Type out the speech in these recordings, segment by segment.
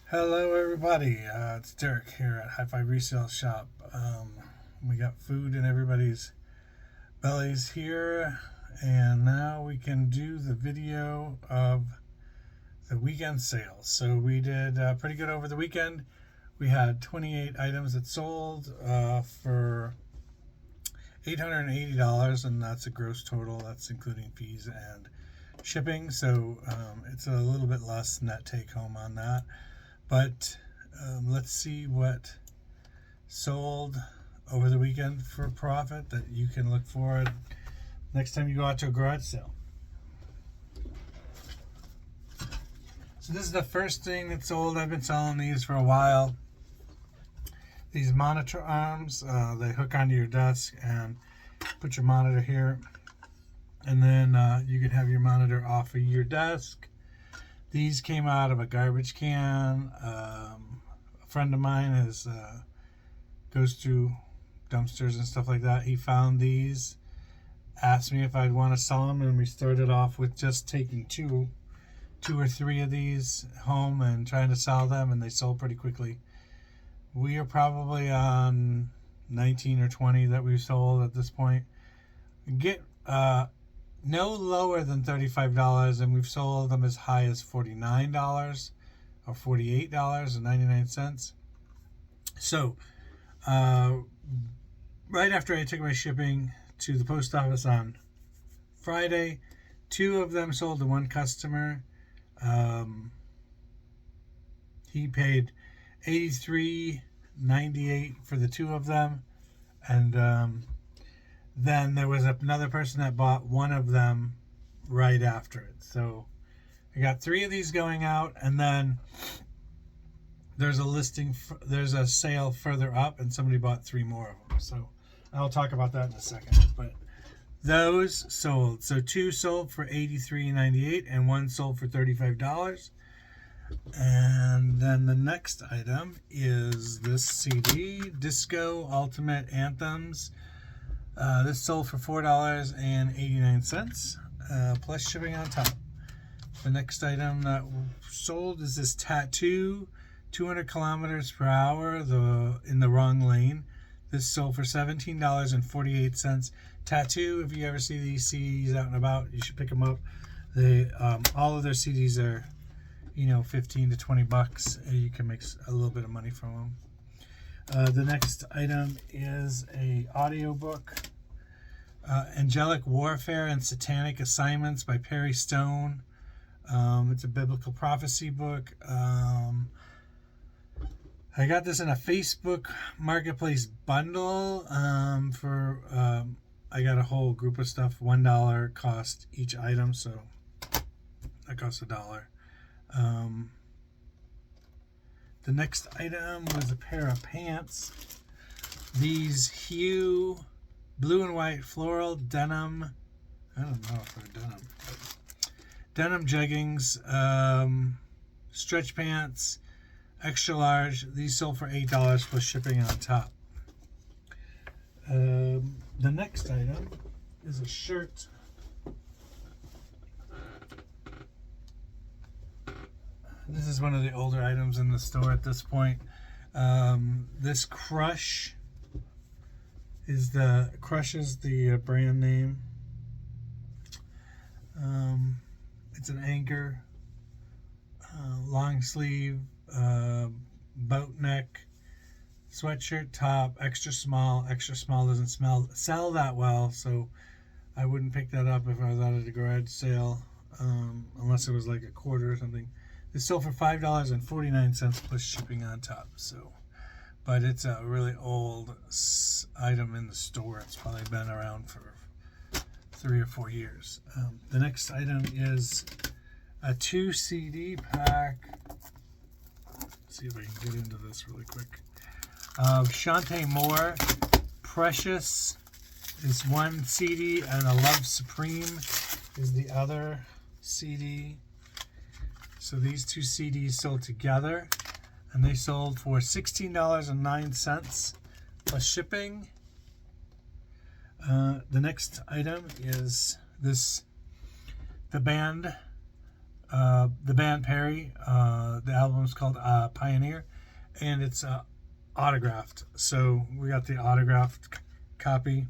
Hello, everybody. It's Derek here at High Five Resale Shop. We got food in everybody's bellies here, and now we can do the video of the weekend sales. So we did pretty good over the weekend. We had 28 items that sold for $880, and that's a gross total. That's including fees and shipping. So it's a little bit less net take home on that. But let's see what sold over the weekend for profit that you can look for next time you go out to a garage sale. So this is the first thing that sold. I've been selling these for a while. These monitor arms, they hook onto your desk and put your monitor here. And then you can have your monitor off of your desk. These came out of a garbage can. A friend of mine goes through dumpsters and stuff like that. He found these, asked me if I'd want to sell them, and we started off with just taking two or three of these home and trying to sell them, and they sold pretty quickly. We are probably on 19 or 20 that we've sold at this point. Get no lower than $35, and we've sold them as high as $49 or $48.99. So right after I took my shipping to the post office on Friday, two of them sold to one customer. He paid $83.98 for the two of them, and then there was another person that bought one of them right after it. So I got three of these going out, and then there's a sale further up, and somebody bought three more of them. So I'll talk about that in a second. But those sold. So two sold for $83.98 and one sold for $35. And then the next item is this CD, Disco Ultimate Anthems. This sold for $4.89 plus shipping on top. The next item that sold is this tattoo, 200 kilometers per hour, in the wrong lane. This sold for $17.48. Tattoo, if you ever see these CDs out and about, you should pick them up. They all of their CDs are, $15 to $20. You can make a little bit of money from them. The next item is a audiobook, Angelic Warfare and Satanic Assignments by Perry Stone. It's a biblical prophecy book. I got this in a Facebook Marketplace bundle I got a whole group of stuff. $1 cost each item, so that costs $1. The next item was a pair of pants. These Hue blue and white floral denim. I don't know if they're denim. But denim jeggings, stretch pants, extra large. These sold for $8 plus shipping on top. The next item is a shirt. This is one of the older items in the store at this point. This Crush is the brand name. It's an Anchor, long sleeve, boat neck, sweatshirt top, extra small. Extra small doesn't sell that well, so I wouldn't pick that up if I was out at a garage sale, unless it was like a quarter or something. This sold for $5.49 plus shipping on top. So, but it's a really old item in the store. It's probably been around for 3 or 4 years. The next item is a 2 CD pack. Let's see if I can get into this really quick. Shantae Moore, Precious is one CD, and A Love Supreme is the other CD. So these two CDs sold together, and they sold for $16.09 plus shipping. The next item is the band the band Perry. The album is called Pioneer, and it's autographed. So we got the autographed copy,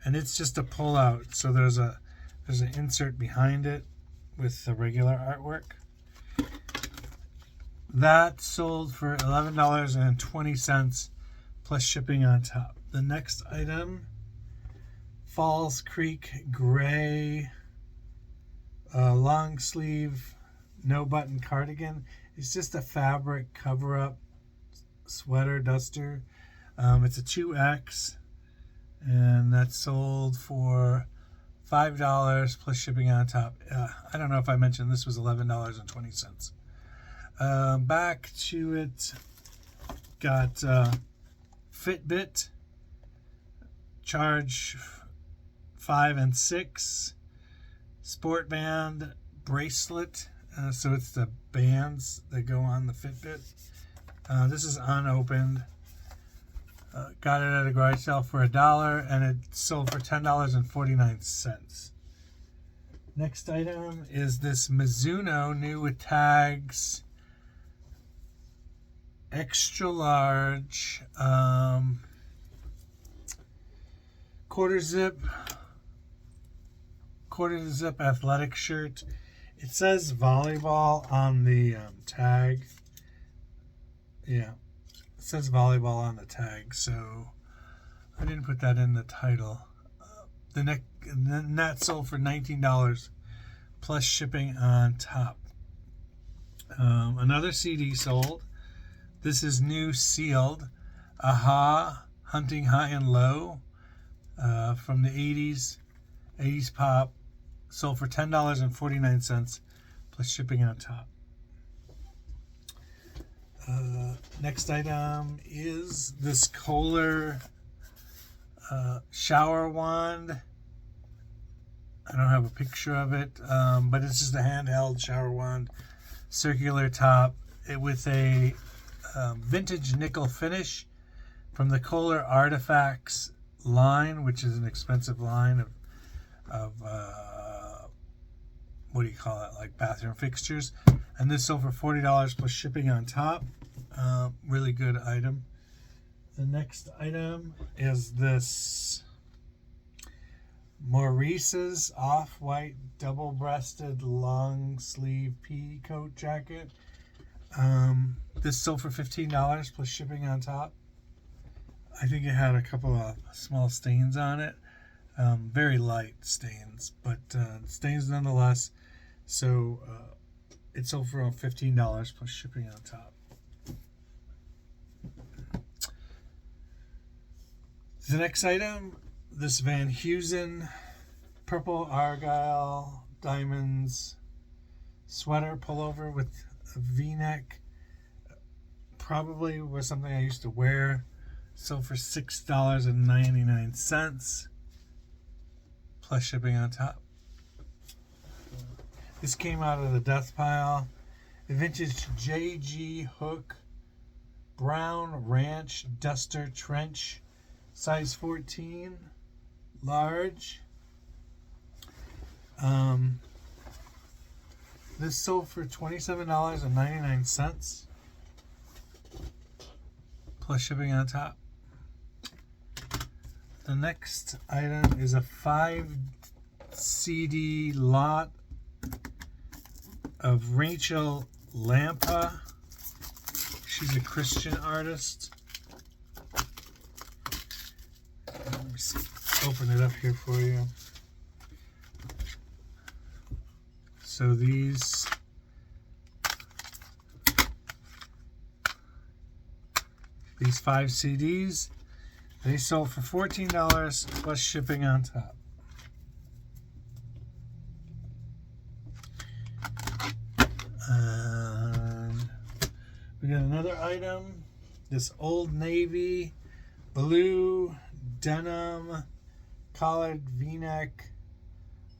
and it's just a pull out. So there's an insert behind it with the regular artwork. That sold for $11.20 plus shipping on top. The next item, Falls Creek Gray long sleeve no button cardigan. It's just a fabric cover up sweater duster. It's a 2X, and that's sold for $5 plus shipping on top. I don't know if I mentioned this was $11.20. Back to it, got Fitbit Charge 5 and 6 sport band bracelet. So it's the bands that go on the Fitbit. This is unopened. Got it at a garage sale for $1, and it sold for $10.49. Next item is this Mizuno new with tags, extra large, quarter zip athletic shirt. It says volleyball on the tag. Yeah, it says volleyball on the tag, so I didn't put that in the title. The net sold for $19 plus shipping on top. Another CD sold. This is new sealed. Aha, Hunting High and Low, from the 80s pop. Sold for $10.49 plus shipping on top. Next item is this Kohler shower wand. I don't have a picture of it, but it's just a handheld shower wand, circular top, with a vintage nickel finish from the Kohler Artifacts line, which is an expensive line of what do you call it, like bathroom fixtures. And this sold for $40 plus shipping on top. Really good item. The next item is this Maurice's off-white double-breasted long sleeve pea coat jacket. This sold for $15 plus shipping on top. I think it had a couple of small stains on it. Very light stains, but stains nonetheless. So it sold for $15 plus shipping on top. The next item, this Van Heusen purple argyle diamonds sweater pullover with a V-neck. Probably was something I used to wear. Sold for $6.99 plus shipping on top. This came out of the death pile. A vintage JG Hook brown ranch duster trench, size 14, large. This sold for $27.99 plus shipping on top. The next item is a 5 CD lot of Rachel Lampa. She's a Christian artist. Let me open it up here for you. So these These 5 CDs, they sold for $14 plus shipping on top. And we got another item, this Old Navy blue denim collared V-neck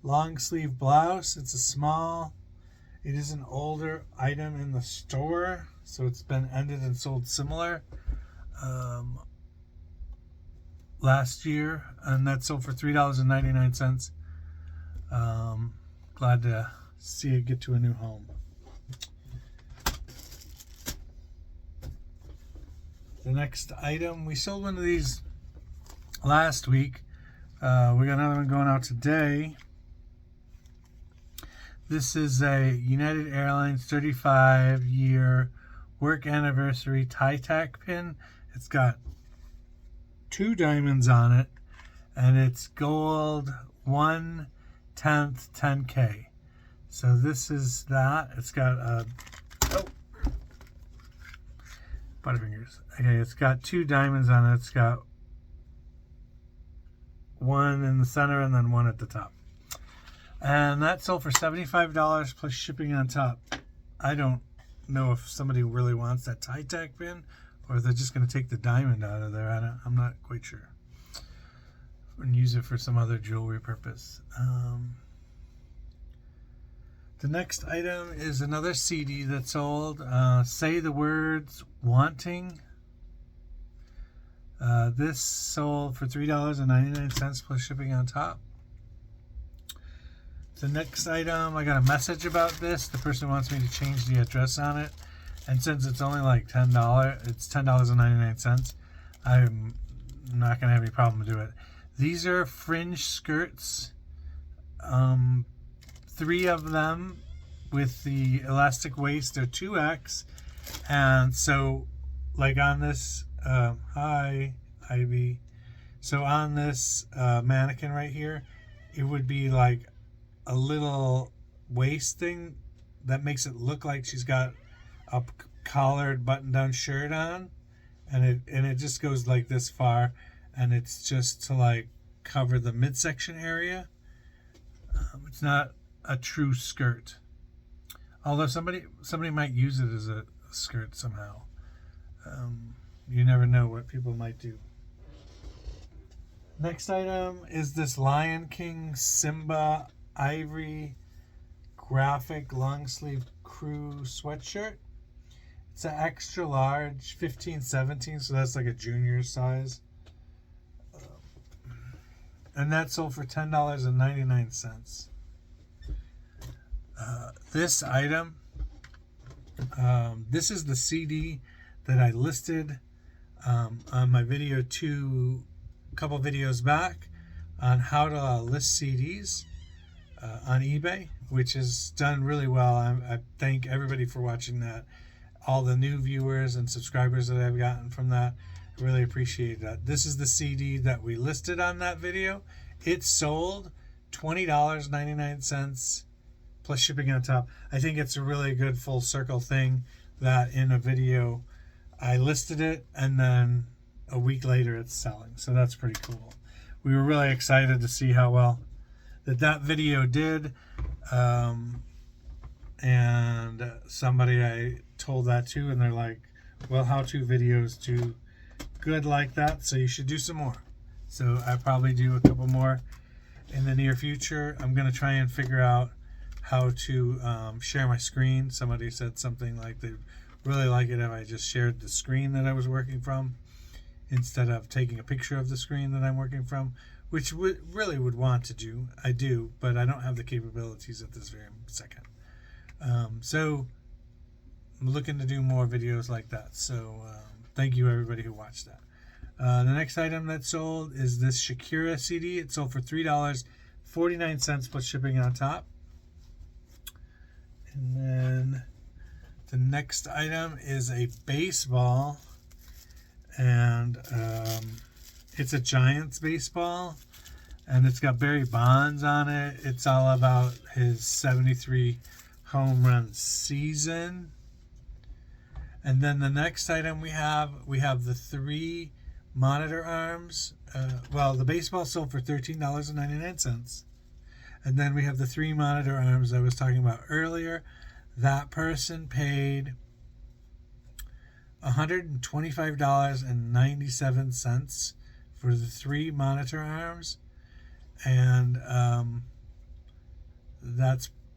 long sleeve blouse. It's a small. It is an older item in the store, so it's been ended and sold similar last year, and that sold for $3.99. Glad to see it get to a new home. The next item, we sold one of these last week. We got another one going out today. This is a United Airlines 35-year work anniversary tie tack pin. It's got 2 diamonds on it, and it's gold 1/10 10K. So this is that. It's got a Butterfingers. Okay, it's got 2 diamonds on it. It's got 1 in the center and then 1 at the top. And that sold for $75 plus shipping on top. I don't know if somebody really wants that tie tack pin or if they're just going to take the diamond out of there. I'm not quite sure. And use it for some other jewelry purpose. The next item is another CD that sold. Say the Words Wanting. This sold for $3.99 plus shipping on top. The next item, I got a message about this. The person wants me to change the address on it. And since it's only like $10, it's $10.99. I'm not going to have any problem to do it. These are fringe skirts. 3 of them with the elastic waist. They're 2X. And so, like on this, hi, Ivy. So on this mannequin right here, it would be like a little waist thing that makes it look like she's got a collared button-down shirt on, and it just goes like this far, and it's just to like cover the midsection area. It's not a true skirt, although somebody might use it as a skirt somehow. You never know what people might do. Next item is this Lion King Simba Ivory graphic long sleeve crew sweatshirt. It's an extra large 15-17, so that's like a junior size. And that sold for $10.99. This item, this is the CD that I listed on my video a couple videos back on how to list CDs on eBay, which is done really well. I thank everybody for watching that. All the new viewers and subscribers that I've gotten from that, I really appreciate that. This is the CD that we listed on that video. It sold $20.99 plus shipping on top. I think it's a really good full circle thing that in a video I listed it and then a week later it's selling. So that's pretty cool. We were really excited to see how well that video did. And somebody I told that to, and they're like, well, how-to videos do good like that, so you should do some more. So I probably do a couple more in the near future. I'm going to try and figure out how to share my screen. Somebody said something like they'd really like it if I just shared the screen that I was working from instead of taking a picture of the screen that I'm working from, which really would want to do. I do, but I don't have the capabilities at this very second. So I'm looking to do more videos like that. So thank you everybody who watched that. The next item that sold is this Shakira CD. It sold for $3.49 plus shipping on top. And then the next item is a baseball, and it's a Giants baseball, and it's got Barry Bonds on it. It's all about his 73 home run season. And then the next item we have the 3 monitor arms. Well, the baseball sold for $13.99. And then we have the 3 monitor arms I was talking about earlier. That person paid $125.97 for the 3 monitor arms, and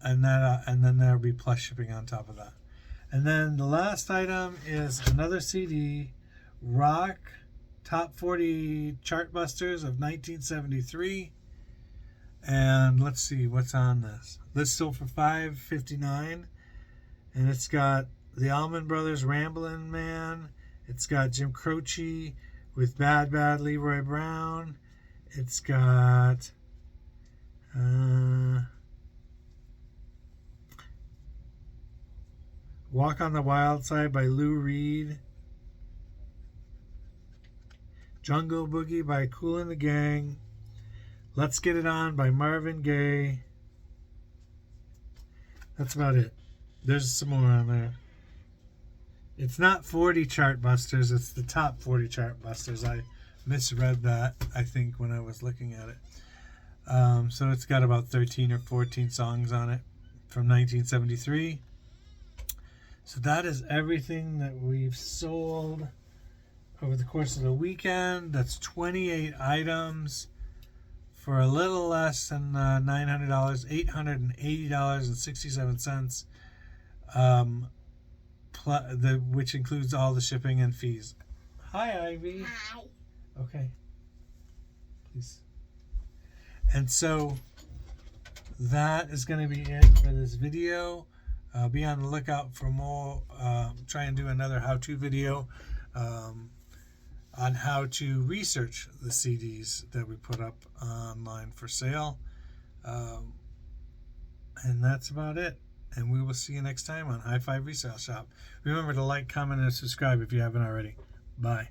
then there'll be plus shipping on top of that. And then the last item is another CD, Rock Top 40 Chartbusters of 1973. And let's see what's on this. This sold for $5.59, and it's got the Allman Brothers Ramblin' Man. It's got Jim Croce with Bad Bad Leroy Brown. It's got Walk on the Wild Side by Lou Reed. Jungle Boogie by Kool and the Gang. Let's Get It On by Marvin Gaye. That's about it. There's some more on there. It's not 40 chart busters, it's the top 40 chart busters. I misread that, I think, when I was looking at it. So it's got about 13 or 14 songs on it from 1973. So that is everything that we've sold over the course of the weekend. That's 28 items for a little less than $900, $880.67, which includes all the shipping and fees. Hi, Ivy. Hi. Okay. Please. And so that is going to be it for this video. Be on the lookout for more. Try and do another how-to video on how to research the CDs that we put up online for sale. And that's about it. And we will see you next time on High Five Resale Shop. Remember to like, comment, and subscribe if you haven't already. Bye.